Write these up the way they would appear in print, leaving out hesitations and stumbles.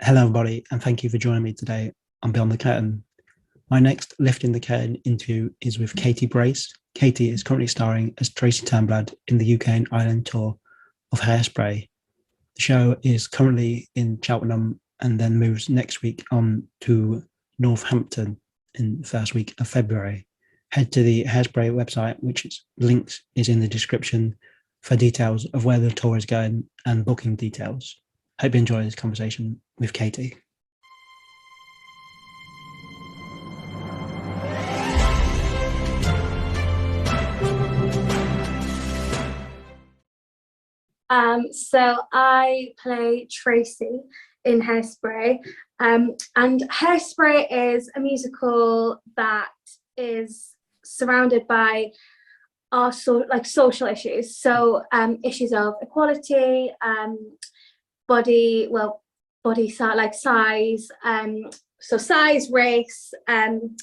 Hello, everybody, and thank you for joining me today on Beyond the Curtain. My next Lifting the Curtain interview is with Katie Brace. Katie is currently starring as Tracy Turnblad in the UK and Ireland tour of Hairspray. The show is currently in Cheltenham and then moves next week on to Northampton in the first week of February. Head to the Hairspray website, which is links is in the description for details of where the tour is going and booking details. Hope you enjoy this conversation with Katie. So I play Tracy in Hairspray, and Hairspray is a musical that is surrounded by our social issues. So issues of equality, body size, so size, race, and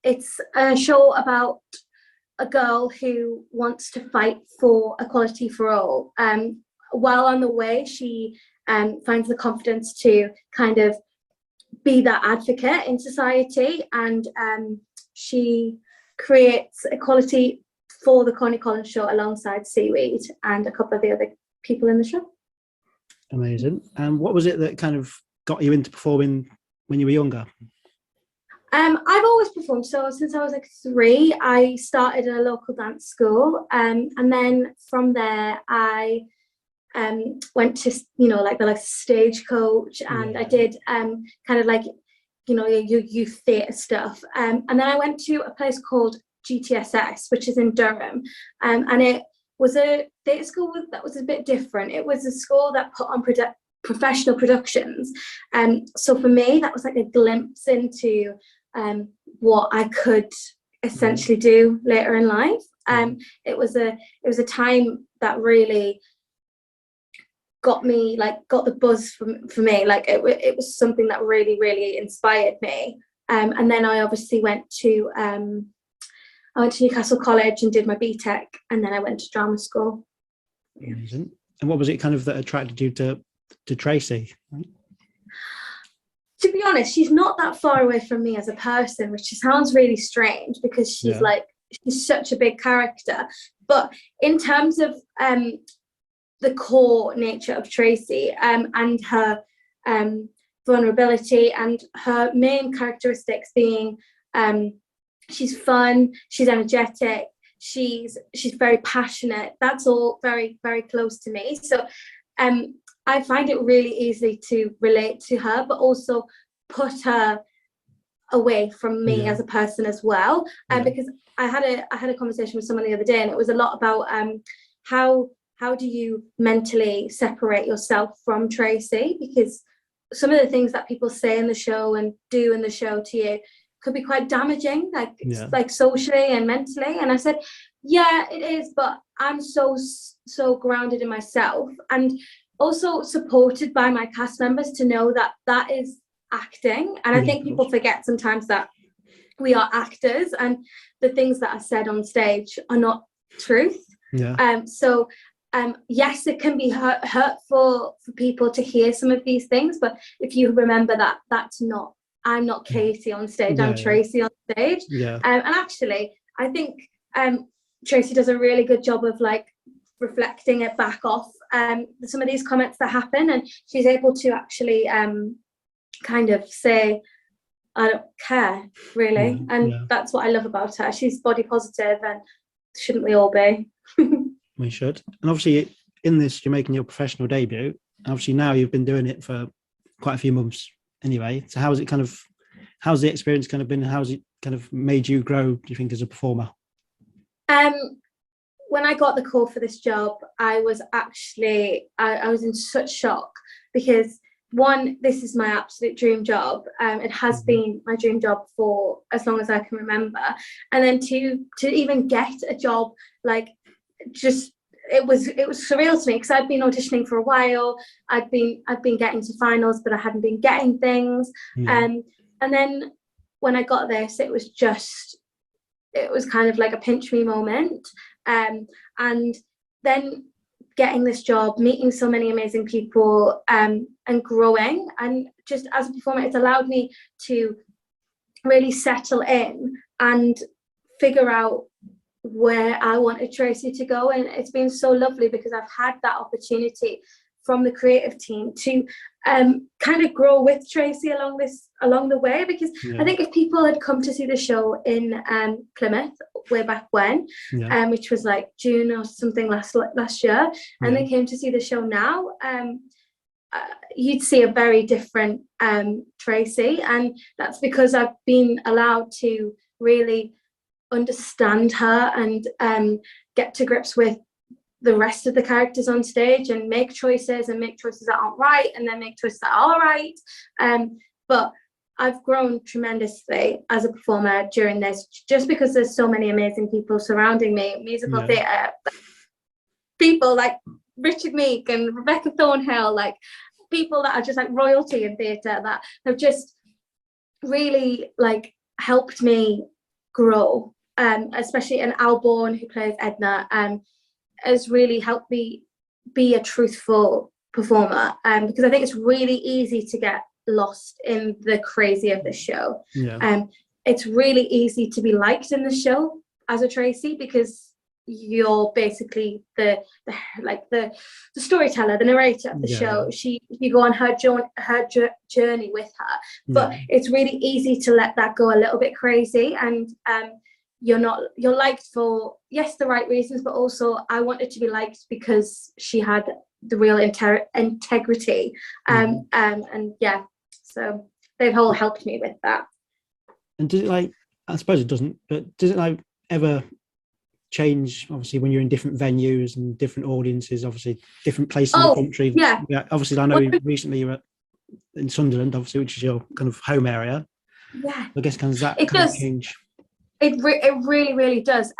it's a show about a girl who wants to fight for equality for all. While on the way, she finds the confidence to kind of be that advocate in society, and she creates equality for the Connie Collins show alongside Seaweed and a couple of the other people in the show. Amazing. And what was it that kind of got you into performing when you were younger? I've always performed. So since I was like 3, I started at a local dance school, and then from there I went to the stagecoach, and I did kind of like your youth theatre stuff, and then I went to a place called GTSS, which is in Durham, and it was a theatre school that was a bit different. It was a school that put on professional productions, so for me that was like a glimpse into what I could essentially do later in life. It was a time that really got the buzz for me. Like it was something that really, really inspired me. And then I obviously went to Newcastle College and did my BTEC, and then I went to drama school. Amazing. And what was it kind of that attracted you to Tracy? To be honest, she's not that far away from me as a person, which sounds really strange because she's such a big character. But in terms of the core nature of Tracy, and her vulnerability, and her main characteristics being she's fun, she's energetic, she's very passionate. That's all very, very close to me. So I find it really easy to relate to her, but also put her away from me as a person as well. Because I had a conversation with someone the other day, and it was a lot about how do you mentally separate yourself from Tracy, because some of the things that people say in the show and do in the show to you could be quite damaging, like socially and mentally. And I said, yeah, it is, but I'm so grounded in myself, and also supported by my cast members to know that is acting. And I think people forget sometimes that we are actors, and the things that are said on stage are not truth. Yes, it can be hurtful for people to hear some of these things, but if you remember that I'm not Katie on stage, I'm Tracy on stage. And actually I think Tracy does a really good job of like reflecting it back off some of these comments that happen, and she's able to actually kind of say, I don't care really. That's what I love about her. She's body positive, and shouldn't we all be? We should. And obviously in this, you're making your professional debut, and obviously now you've been doing it for quite a few months anyway. So how's the experience kind of been? How's it kind of made you grow, do you think, as a performer? When I got the call for this job, I was actually I was in such shock, because one, this is my absolute dream job. It has been my dream job for as long as I can remember. And then to even get a job, like, just it was surreal to me, because I'd been auditioning for a while. I'd been getting to finals, but I hadn't been getting things. And then when I got this, it was kind of like a pinch me moment. And then getting this job, meeting so many amazing people, growing. And just as a performer, it's allowed me to really settle in and figure out where I wanted Tracy to go. And it's been so lovely because I've had that opportunity from the creative team to kind of grow with Tracy along the way. Because I think if people had come to see the show in Plymouth way back when, which was like June or something last year, and they came to see the show now, you'd see a very different Tracy. And that's because I've been allowed to really understand her and get to grips with the rest of the characters on stage and make choices that aren't right, and then make choices that are right. But I've grown tremendously as a performer during this, just because there's so many amazing people surrounding me. Musical theatre people like Richard Meek and Rebecca Thornhill, like people that are just like royalty in theatre, that have just really like helped me grow. Especially in Al Bourne, who plays Edna, has really helped me be a truthful performer, because I think it's really easy to get lost in the crazy of the show. It's really easy to be liked in the show as a Tracy, because you're basically the storyteller, the narrator of the show. You go on her journey with her, but it's really easy to let that go a little bit crazy. And you're liked for, yes, the right reasons, but also I wanted to be liked because she had the real integrity. And so they've all helped me with that. And does it, like, I suppose it doesn't, but does it like ever change, obviously, when you're in different venues and different audiences, obviously different places in the country? Yeah, obviously I know recently you were in Sunderland, obviously, which is your kind of home area. I guess kind of that kind of change. It really, really does.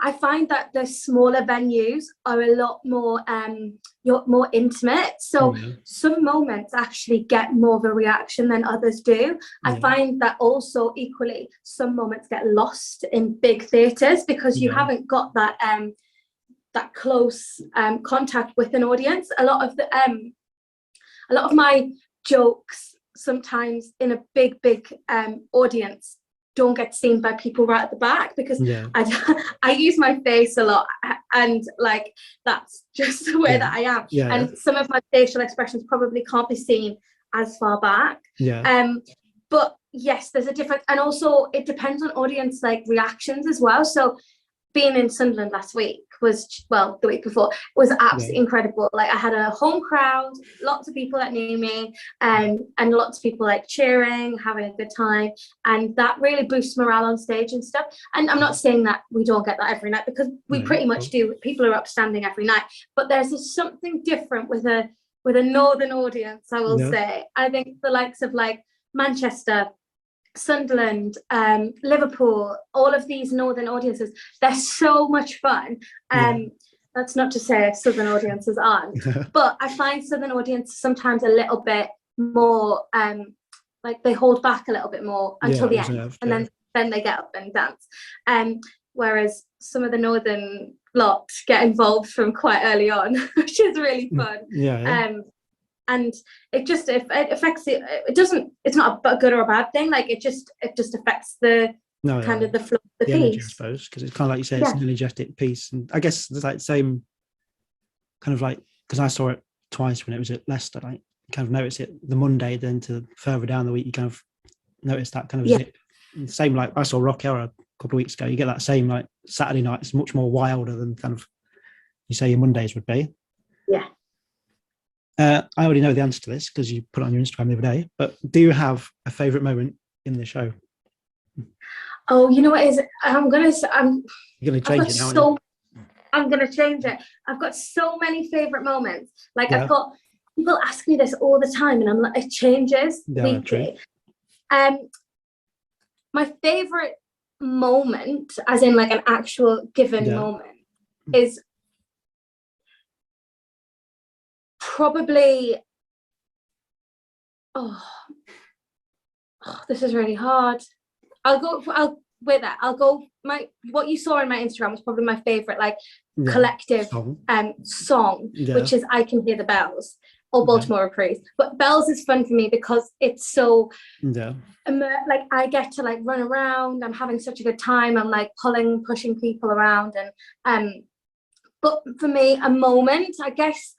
I find that the smaller venues are a lot more more intimate. So some moments actually get more of a reaction than others do. I find that also equally some moments get lost in big theatres because you haven't got that that close contact with an audience. A lot of my jokes sometimes in a big audience don't get seen by people right at the back, because I use my face a lot, and like that's just the way that I am. And some of my facial expressions probably can't be seen as far back. But yes, there's a difference, and also it depends on audience like reactions as well. So being in Sunderland last week the week before was absolutely incredible. Like I had a home crowd, lots of people that knew me, and lots of people like cheering, having a good time, and that really boosts morale on stage and stuff. And I'm not saying that we don't get that every night, because we pretty much do. People are upstanding every night, but there's something different with a northern audience, I will say. I think the likes of like Manchester, Sunderland, Liverpool, all of these northern audiences, they're so much fun. That's not to say southern audiences aren't, but I find southern audiences sometimes a little bit more like they hold back a little bit more until the end, and then they get up and dance. Whereas some of the northern lot get involved from quite early on, which is really fun. And it affects it. It doesn't. It's not a good or a bad thing. Like it just affects the kind of the flow of the piece, energy, I suppose, because it's kind of like you say, it's an energetic piece. And I guess it's like the same kind of like, because I saw it twice when it was at Leicester. Like you kind of notice it the Monday, then to further down the week, you kind of notice that kind of zip. And same like I saw Rock Era a couple of weeks ago. You get that same like Saturday night. It's much more wilder than kind of you say your Mondays would be. I already know the answer to this because you put it on your Instagram the other day, but do you have a favourite moment in the show? Oh, you know what is? I'm going to change it now. I'm going to change it. I've got so many favourite moments. Like I've got, people ask me this all the time, and I'm like, it changes weekly. My favourite moment, as in like an actual given moment, is probably this is really hard. What you saw in my Instagram was probably my favorite like collective song, which is I Can Hear the Bells. or Baltimore Reprise. But Bells is fun for me because it's so like I get to like run around. I'm having such a good time. I'm like pushing people around, and but for me, a moment, I guess,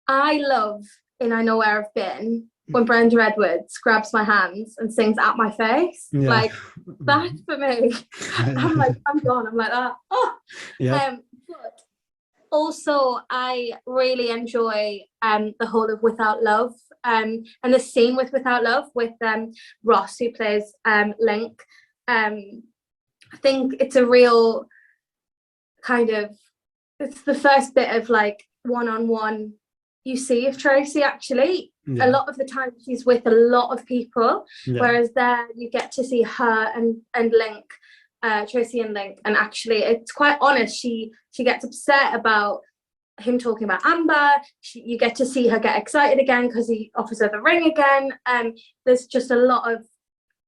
I love in I Know Where I've Been when Brenda Edwards grabs my hands and sings At My Face. Like that for me. I'm like, I'm gone. I'm like that. Oh. But also I really enjoy the whole of Without Love, and the scene with Without Love with Ross, who plays Link. I think it's a real kind of, it's the first bit of like one-on-one you see of Tracy actually. A lot of the time she's with a lot of people, whereas there you get to see her and Link, Tracy and Link, and actually it's quite honest. She gets upset about him talking about Amber. You get to see her get excited again because he offers her the ring again. There's just a lot of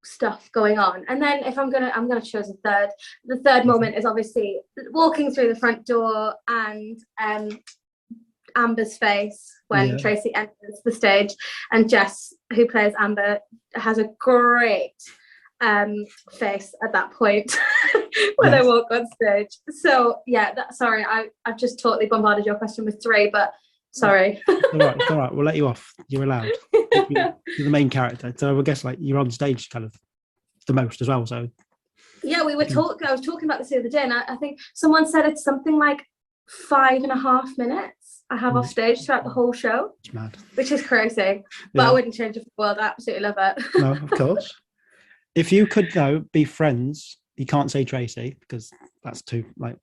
stuff going on. And then if I'm gonna choose the third moment is obviously walking through the front door and Amber's face when Tracy enters the stage, and Jess, who plays Amber, has a great face at that point when I walk on stage. So sorry, I've just totally bombarded your question with 3, but sorry. It's all right, we'll let you off. You're allowed. You're the main character, so I guess like you're on stage kind of the most as well. So yeah, I was talking about this the other day, and I think someone said it's something like 5.5 minutes I have off stage throughout the whole show. It's mad, which is crazy, but I wouldn't change it for the world. I absolutely love it. No, of course. If you could though be friends, you can't say Tracy because that's too like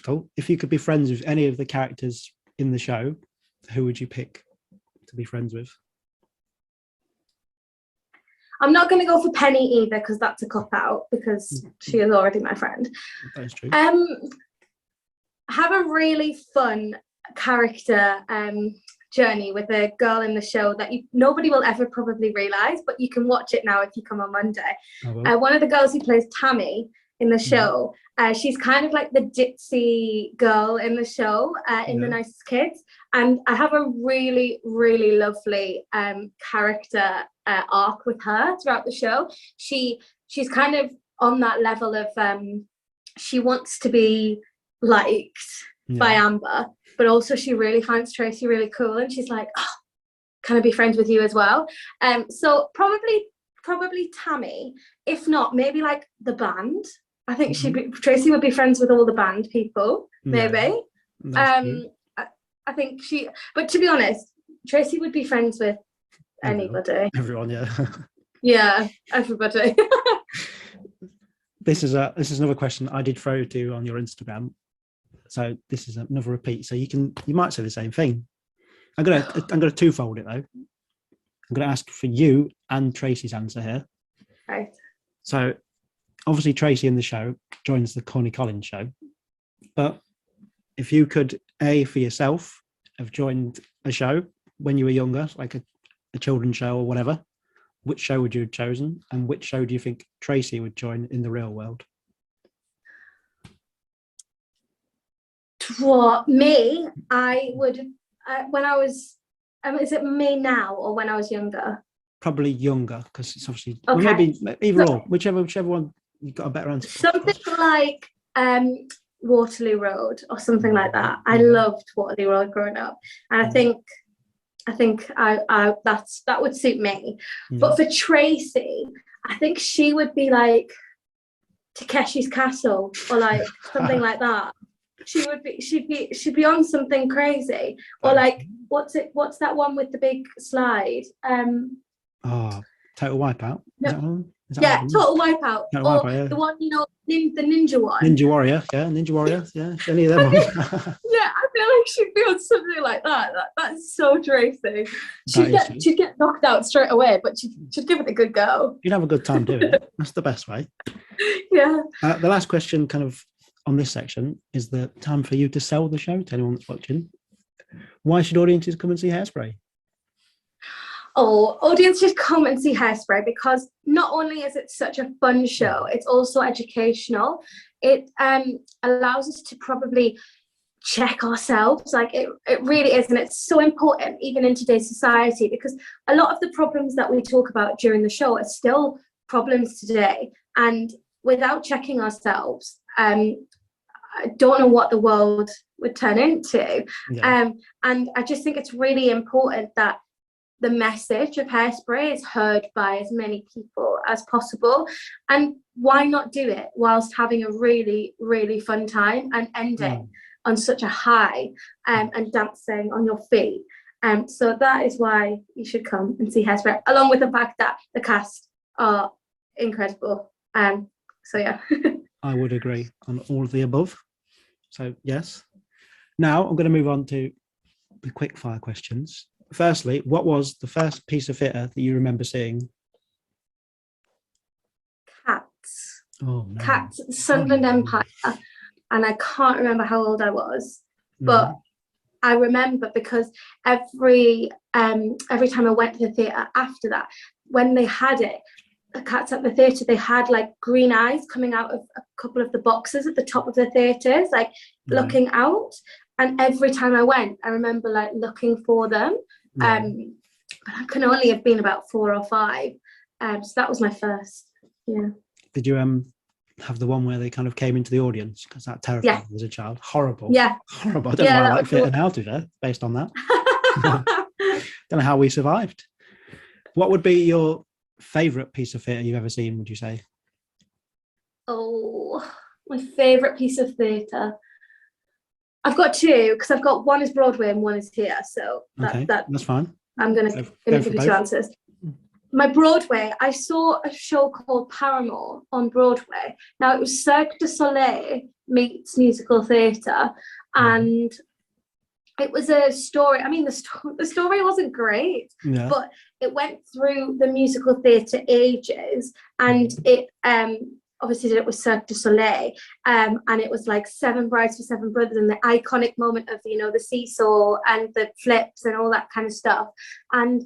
cool. If you could be friends with any of the characters in the show, who would you pick to be friends with? I'm not going to go for Penny either because that's a cop out because she is already my friend. That is true. Have a really fun character journey with a girl in the show that nobody will ever probably realize, but you can watch it now if you come on Monday. One of the girls who plays Tammy in the show, she's kind of like the ditzy girl in the show, in The Nicest Kids, and I have a really, really lovely character arc with her throughout the show. She's kind of on that level of she wants to be liked by Amber, but also she really finds Tracy really cool, and she's like, oh, can I be friends with you as well? So probably Tammy. If not, maybe like the band. I think Tracy would be friends with all the band people, maybe. I think but to be honest, Tracy would be friends with anybody. Everyone, yeah, everybody. This is another question I did throw to you on your Instagram. So this is another repeat. So you might say the same thing. I'm gonna twofold it though. I'm gonna ask for you and Tracy's answer here. Right. So obviously Tracy in the show joins the Corny Collins show, but if you could for yourself have joined a show when you were younger, like a children's show or whatever, which show would you have chosen, and which show do you think Tracy would join in the real world? For me, I would when I was is it me now or when I was younger? Probably younger, because it's obviously maybe either or, whichever one you got a better answer. Something like Waterloo Road or something like that. I loved Waterloo Road growing up, and I think that would suit me. But for Tracy, I think she would be like Takeshi's Castle or like something like that. She'd be on something crazy, or like what's that one with the big slide? Total Wipeout. No. Is that one? Total Wipeout. The one, the Ninja one. Ninja Warrior, Ninja Warrior, any of them. I feel like she'd be on something like that. That's so Tracy. She'd get knocked out straight away, but she'd give it a good go. You'd have a good time doing it. That's the best way. Yeah. The last question kind of on this section is the time for you to sell the show to anyone that's watching. Why should audiences come and see Hairspray? Oh, audience should come and see Hairspray because not only is it such a fun show, it's also educational. It allows us to probably check ourselves. Like it really is. And it's so important even in today's society, because a lot of the problems that we talk about during the show are still problems today. And without checking ourselves, I don't know what the world would turn into. Yeah. And I just think it's really important that the message of Hairspray is heard by as many people as possible. And why not do it whilst having a really, really fun time and ending on such a high, and dancing on your feet. So that is why you should come and see Hairspray, along with the fact that the cast are incredible. So yeah. I would agree on all of the above. So yes. Now I'm going to move on to the quick fire questions. Firstly, what was the first piece of theatre that you remember seeing? Cats. Oh, no. Cats, Sunderland Empire. And I can't remember how old I was, but I remember because every time I went to the theatre after that, when they had it, the Cats at the theatre, they had like green eyes coming out of a couple of the boxes at the top of the theatres, like looking out. And every time I went, I remember like looking for them. But I can only have been about 4 or 5. So that was my first. Yeah. Did you have the one where they kind of came into the audience? Because that terrified me as a child. Horrible. Yeah. Horrible. I don't know why I like theatre now, to there, based on that. Don't know how we survived. What would be your favourite piece of theatre you've ever seen, would you say? Oh, my favourite piece of theatre. I've got 2, because I've got one is Broadway and one is here. So that's fine. I'm going to give you 2 answers. My Broadway, I saw a show called Paramore on Broadway. Now, it was Cirque du Soleil meets musical theatre, and it was a story. I mean, the story wasn't great, but it went through the musical theatre ages, and it obviously did it with Cirque du Soleil, and it was like 7 Brides for 7 Brothers, and the iconic moment of, you know, the seesaw and the flips and all that kind of stuff. And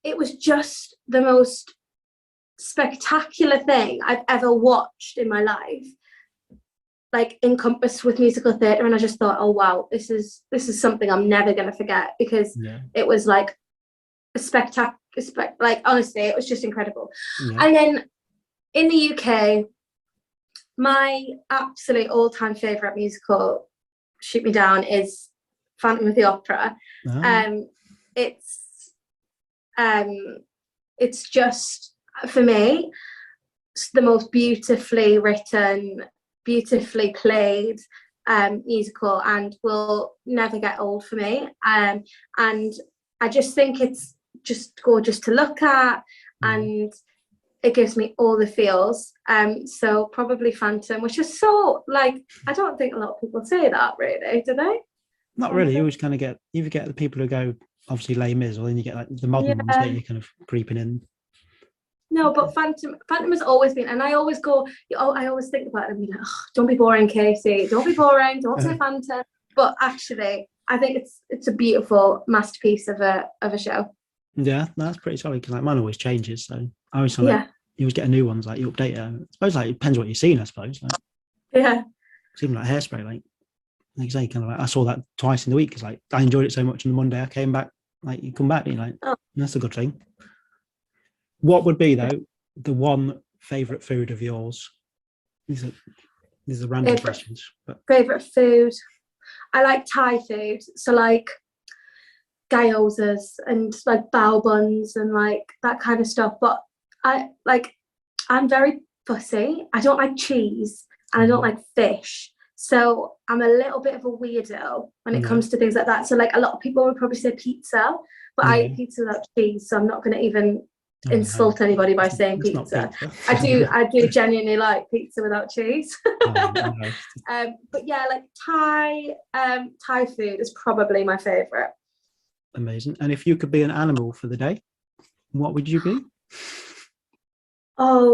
it was just the most spectacular thing I've ever watched in my life, like encompassed with musical theatre. And I just thought, oh wow, this is something I'm never going to forget, because it was like a spectacular, like honestly, it was just incredible. And then in the UK, my absolute all-time favourite musical, shoot me down, is Phantom of the Opera. It's just, for me, it's the most beautifully written, beautifully played musical, and will never get old for me. And I just think it's just gorgeous to look at, and it gives me all the feels. So probably Phantom, which is so, like, I don't think a lot of people say that, really, do they? Not really. You always kind of get the people who go, obviously, Les Mis, or then you get like the modern ones that you're kind of creeping in. No, but Phantom has always been, and I always go, I always think about it and be like, oh, don't be boring, Casey, don't be boring, don't say Phantom. But actually, I think it's a beautiful masterpiece of a show. Yeah, that's pretty solid, because like mine always changes, so I always feel like you always get new ones, like you update it. I suppose like it depends what you've seen, I suppose. Like, it's even like Hairspray, like you say, kind of like I saw that twice in the week, because like I enjoyed it so much on the Monday I came back, like you come back and you're like, that's a good thing. What would be though the one favourite food of yours? These are random questions. But favourite food, I like Thai food, so like gyozas and like bao buns and like that kind of stuff. But I'm very fussy. I don't like cheese and I don't like fish. So I'm a little bit of a weirdo when it comes to things like that. So like a lot of people would probably say pizza, but I eat pizza without cheese, so I'm not going to even insult anybody by saying pizza. I do genuinely like pizza without cheese. But yeah, like Thai food is probably my favourite. Amazing. And if you could be an animal for the day, what would you be? I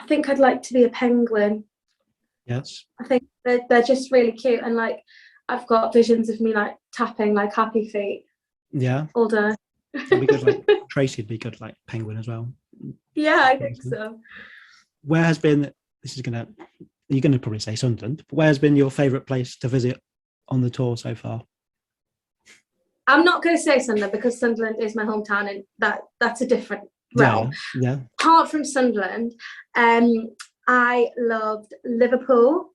think I'd like to be a penguin. Yes. I think they're just really cute, and like I've got visions of me like tapping like happy feet. Yeah. All day. It'd be good, like Tracy would be good, like penguin as well. Yeah, I think so. Where has been, this is gonna you're going to probably say Sunderland. But where's been your favourite place to visit on the tour so far? I'm not going to say Sunderland because Sunderland is my hometown, and that's a different realm. Yeah. Apart from Sunderland, I loved Liverpool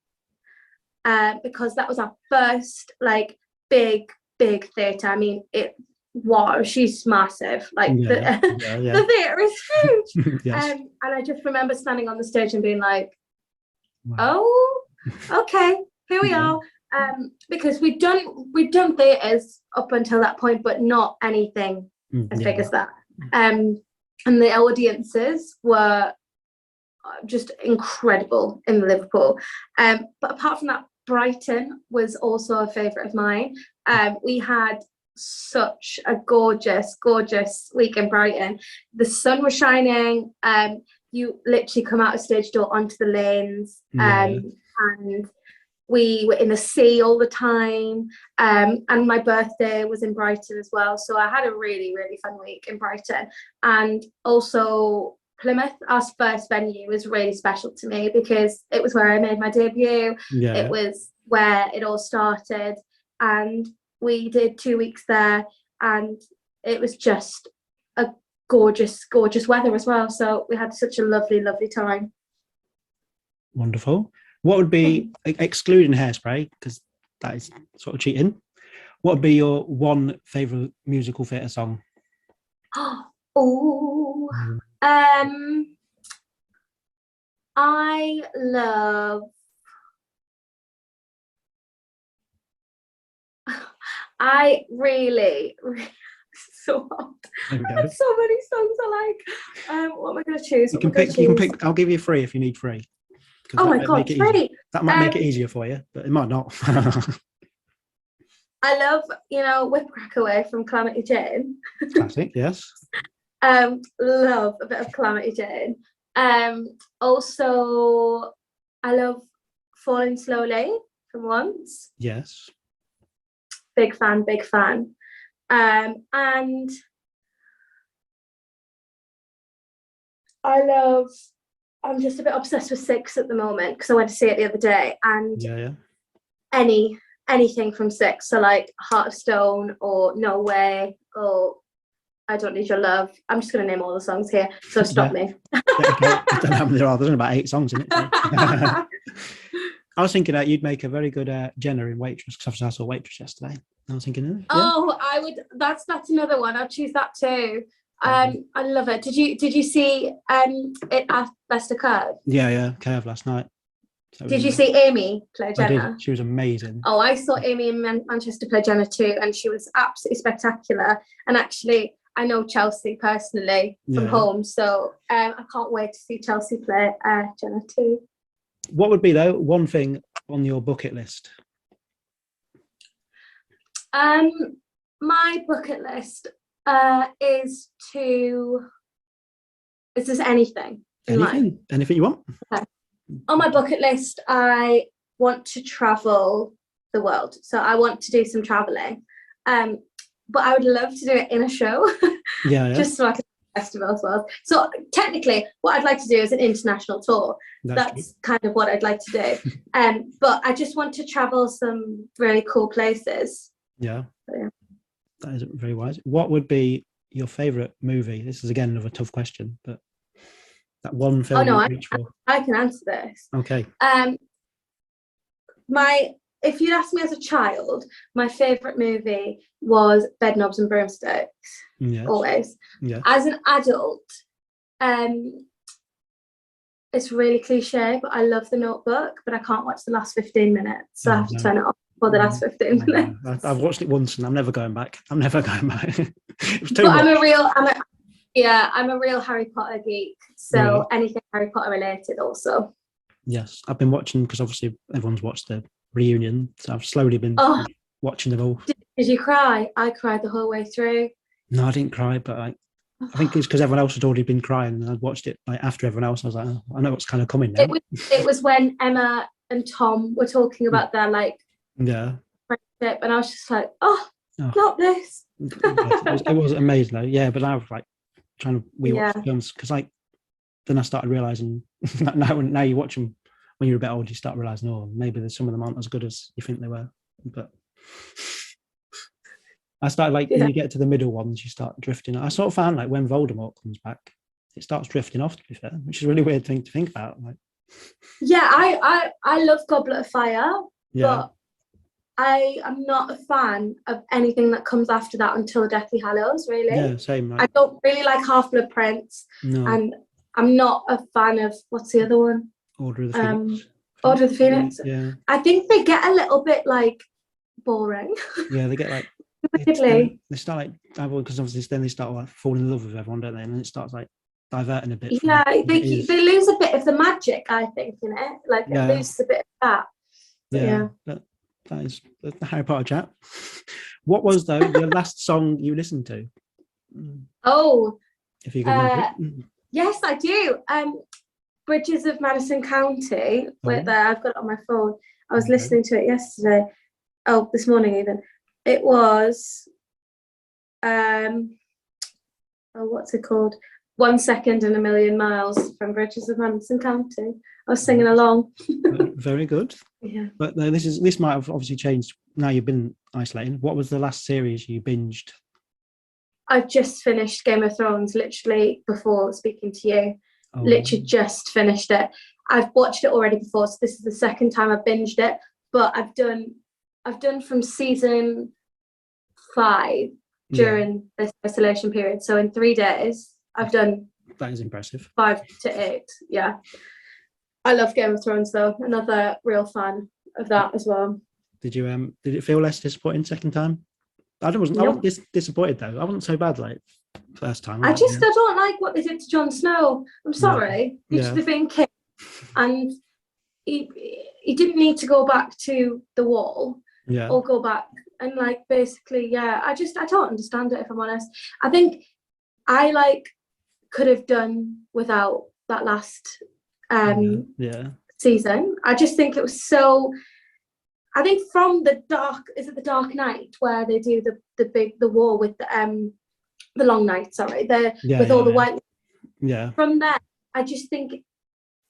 because that was our first like big theatre. I mean, she's massive. Like the theatre is huge. Yes. And I just remember standing on the stage and being like, Wow. oh, okay, here we are. Because we'd done theatres up until that point, but not anything as big as that. And the audiences were just incredible in Liverpool. But apart from that, Brighton was also a favourite of mine. We had such a gorgeous week in Brighton. The sun was shining. You literally come out of stage door onto the lanes, and we were in the sea all the time. And my birthday was in Brighton as well. So I had a really, really fun week in Brighton. And also Plymouth, our first venue, was really special to me because it was where I made my debut. It was where it all started. And we did 2 weeks there. And it was just a gorgeous weather as well. So we had such a lovely time. Wonderful. What would be, excluding Hairspray, because that is sort of cheating, what would be your one favourite musical theatre song? I love I really so hard. I have so many songs I like. What am I going to choose? You can pick. I'll give you 3 if you need 3. Oh my god, 3! That might make it easier for you, but it might not. I love, Whip Crack Away from Calamity Jane. Classic, yes. Love a bit of Calamity Jane. Also, I love Falling Slowly from Once. Yes. Big fan. And I'm just a bit obsessed with Six at the moment because I went to see it the other day, and anything from Six, so like Heart of Stone or No Way or I Don't Need Your Love. I'm just going to name all the songs here, so stop me. There's only about 8 songs in it. I was thinking that you'd make a very good Jenna in Waitress, because obviously I saw Waitress yesterday. I was thinking, I would. That's another one. I'll choose that too. I love it. Did you see it at Leicester Curve? Yeah, Curve last night. So did you see Amy play Jenna? I did. She was amazing. Oh, I saw Amy in Manchester play Jenna too, and she was absolutely spectacular. And actually, I know Chelsea personally from home, so I can't wait to see Chelsea play Jenna too. What would be, though, one thing on your bucket list? My bucket list is this anything in life? Anything you want? Okay. On my bucket list, I want to travel the world, so I want to do some traveling, but I would love to do it in a show. Just so I can festival as well. So technically what I'd like to do is an international tour. That's kind of what I'd like to do. But I just want to travel some really cool places. That is very wise. What would be your favorite movie? This is again another tough question, but that one film I can answer this. Okay. If you'd asked me as a child, my favorite movie was Bedknobs and Broomsticks. Yes. Always. Yeah. As an adult, it's really cliche, but I love The Notebook, but I can't watch the last 15 minutes, so I have to turn it off for the last 15 minutes. I've watched it once and I'm never going back. It was too much. I'm a real Harry Potter geek, so anything Harry Potter related also. Yes, I've been watching, because obviously everyone's watched the reunion, so I've slowly been watching them all. Did you cry? I cried the whole way through. No, I didn't cry, but I think it's because everyone else had already been crying, and I'd watched it after everyone else. I was like, I know what's kind of coming now. It was when Emma and Tom were talking about their friendship, and I was just like, not this. It was amazing though. Yeah, but I was like trying to rewatch films, because then I started realizing now you watch them when you're a bit older, you start realizing, oh, maybe there's some of them aren't as good as you think they were. But I started like when you get to the middle ones, you start drifting. I sort of found like when Voldemort comes back, it starts drifting off, to be fair, which is a really weird thing to think about. Like, yeah, I love Goblet of Fire, but I am not a fan of anything that comes after that until Deathly Hallows, really. Yeah, same. Like, I don't really like Half-Blood Prince, and I'm not a fan of, what's the other one? Order of the Phoenix. Order of the Phoenix. Yeah. I think they get a little bit like boring. Yeah, they get like they start like, because obviously then they start like falling in love with everyone, don't they? And then it starts like diverting a bit. Yeah, they lose a bit of the magic, I think, in it. Like it loses a bit of that. Yeah. That is the Harry Potter chat. What was though your last song you listened to? Oh, if you can remember it. Yes, I do. Bridges of Madison County. I've got it on my phone. I was listening to it yesterday. Oh, this morning even. It was what's it called? 1 Second in a Million Miles from Bridges of Madison County. I was singing along. Very good. Yeah. But this might have obviously changed now you've been isolating. What was the last series you binged? I've just finished Game of Thrones literally before speaking to you. Literally just finished it. I've watched it already before, so this is the second time I've binged it. But I've done from season 5 during this isolation period. So in 3 days, I've done. That is impressive. 5 to 8. Yeah. I love Game of Thrones though. Another real fan of that as well. Did it feel less disappointing second time? I wasn't disappointed though. I wasn't so bad like first time. I don't like what they did to Jon Snow. I'm sorry. He should have been king. And he didn't need to go back to the wall. Yeah. Or go back and like basically, I don't understand it, if I'm honest. I think I could have done without that last season. I just think it was so. I think from the Dark Knight where they do the war with the Long Night, with all the white. Yeah. From there, I just think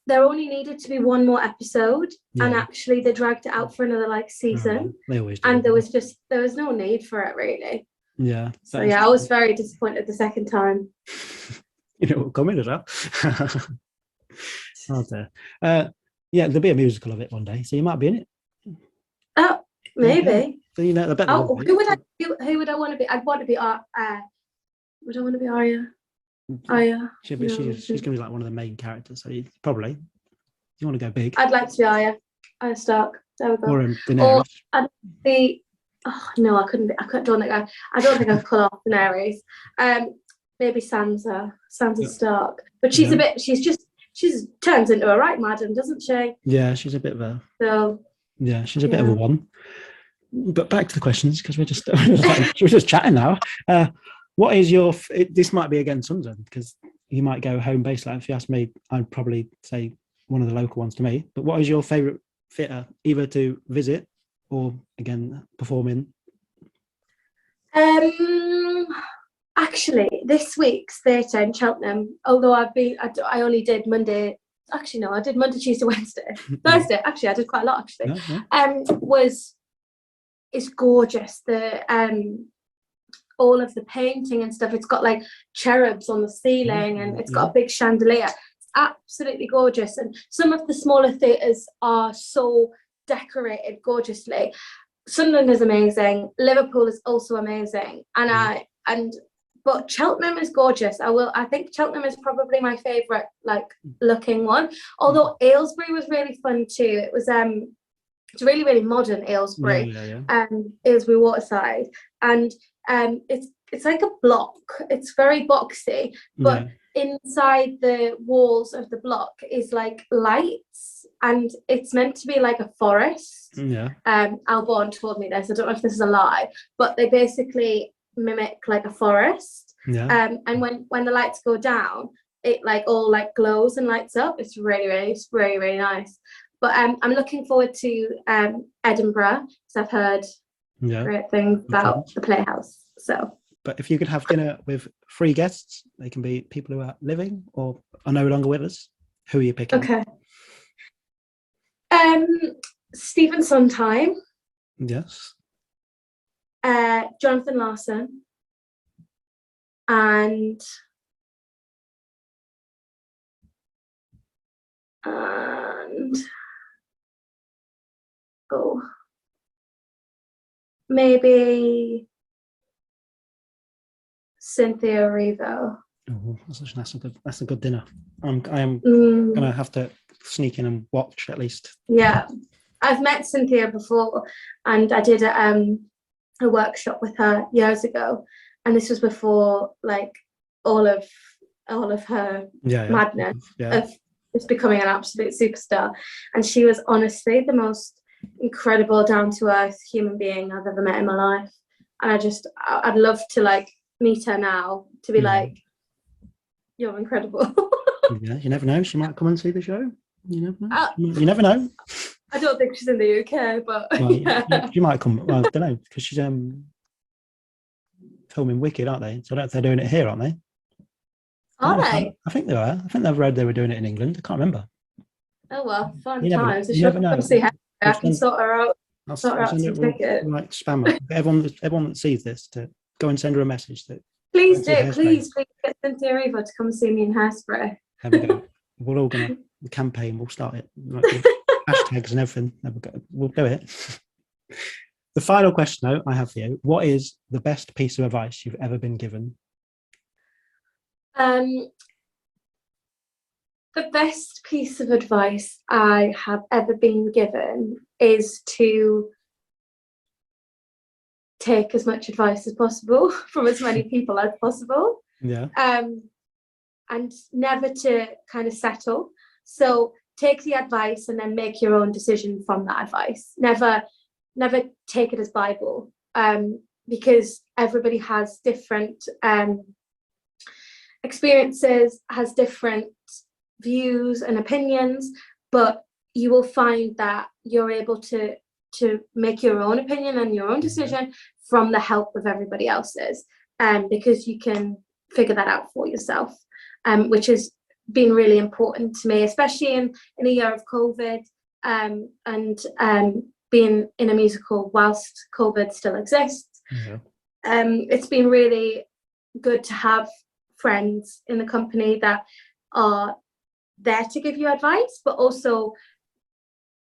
there only needed to be one more episode, and actually they dragged it out for another season. They always do. And there was no need for it really. Yeah. So I was very disappointed the second time. You know what coming as well. Oh dear. There'll be a musical of it one day, so you might be in it. Oh, maybe. So I bet. Who would I want to be? I'd want to be would I want to be Arya? Arya. She's going to be like one of the main characters, so you want to go big. I'd like to be Arya Stark. There we go. Or Daenerys. Or I'd be. Oh no, I couldn't be. I don't think I could pull off Daenerys. Maybe Sansa Stark, but she's a bit. She turns into a right madam, doesn't she? Yeah, she's a bit of a. So. Yeah, she's a bit of a one. But back to the questions because we're just chatting now. What is your? This might be against Sunderland because you might go home base. Like if you ask me, I'd probably say one of the local ones to me. But what is your favourite theatre, either to visit or again perform in? Actually, this week's theatre in Cheltenham. Although I only did Monday. Actually, no, I did Monday, Tuesday, Wednesday, Thursday. Actually, I did quite a lot. Actually, it's gorgeous. The all of the painting and stuff. It's got like cherubs on the ceiling, and it's got a big chandelier. It's absolutely gorgeous. And some of the smaller theatres are so decorated gorgeously. Sunderland is amazing. Liverpool is also amazing, but Cheltenham is gorgeous. I think Cheltenham is probably my favourite looking one. Although Aylesbury was really fun too. It was it's really, really modern Aylesbury. Aylesbury Waterside. And it's like a block. It's very boxy, but inside the walls of the block is like lights, and it's meant to be like a forest. Alborn told me this. I don't know if this is a lie, but they basically mimic like a forest. And when the lights go down, it all glows and lights up. It's really, really, really, really nice. But I'm looking forward to Edinburgh because I've heard great things about the Playhouse. So, but if you could have dinner with 3 guests, they can be people who are living or are no longer with us. Who are you picking? Okay. Stephen Sondheim, Yes. Jonathan Larson, and maybe Cynthia Erivo. Oh, that's a good dinner. I am gonna have to sneak in and watch at least. Yeah, I've met Cynthia before, and I did a workshop with her years ago, and this was before like all of her madness of just becoming an absolute superstar. And she was honestly the most incredible, down-to-earth human being I've ever met in my life. And I'd love to like meet her now to be like, you're incredible. Yeah, you never know. She might come and see the show. You never know. You never know. I don't think she's in the UK, but well, she might come. Well, I don't know, because she's filming Wicked, aren't they? So I don't know if they're doing it here, aren't they? Are they? I think they are. I think I've read they were doing it in England. I can't remember. Oh well, fun You times. never know. Come see her. I can sort her out. I'll send it like spammer. Everyone that sees this to go and send her a message. Please please get Cynthia Erivo to come see me in Hairspray. There we go. We're all gonna campaign. We'll start it. Hashtags and everything. We'll do it. The final question, though, I have for you: what is the best piece of advice you've ever been given? The best piece of advice I have ever been given is to take as much advice as possible from as many people as possible. Yeah. And never to kind of settle. So take the advice and then make your own decision from that advice. Never take it as Bible, because everybody has different experiences, has different views and opinions, but you will find that you're able to make your own opinion and your own decision from the help of everybody else's, because you can figure that out for yourself, which has been really important to me, especially in a year of COVID, and being in a musical whilst COVID still exists. It's been really good to have friends in the company that are there to give you advice, but also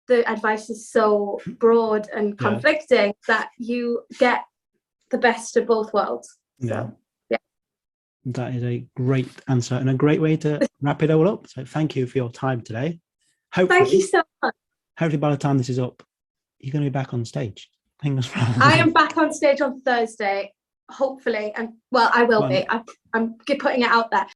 the advice is so broad and conflicting that you get the best of both worlds. So, that is a great answer and a great way to wrap it all up. So thank you for your time today. Thank you so much. Hopefully by the time this is up, you're going to be back on stage. I am back on stage on Thursday, hopefully, and well, I will be. I'm putting it out there.